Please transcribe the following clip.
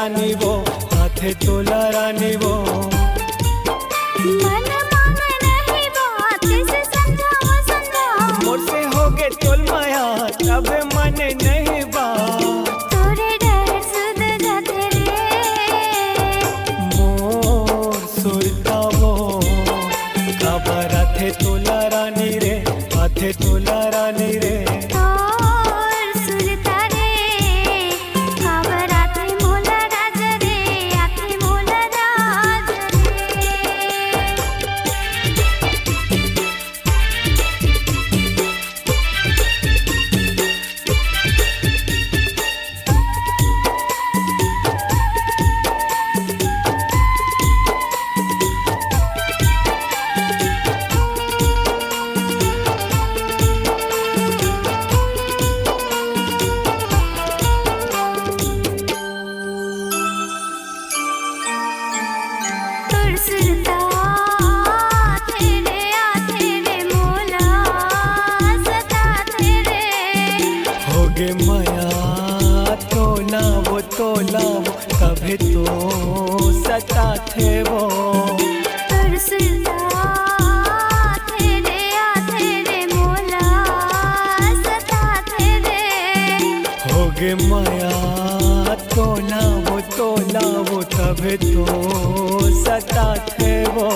रानी वो, हाथे तोला रानी वो। मन मांगे नहीं बात, कैसे समझाओ समझाओ। मुझसे हो गए तोल माया, तब मन नहीं बात। तोरे डर सुध जाते रे, मोर सुरता वो, खबर हाथे तोला रानी रे, हाथे तोला रानी रे। तोर सुरता रे, खबर आते मोला राज रे, आते मोला राज रे। तोर सुरता आते रे मोला सताते रे। हो गे माया तोला वो, तोला वो, कभी तो सता थे वो। तोर सुरता आते रे मोला सताते रे। हो गे माया तोला वो, तोला वो, कभी तो सता थे वो।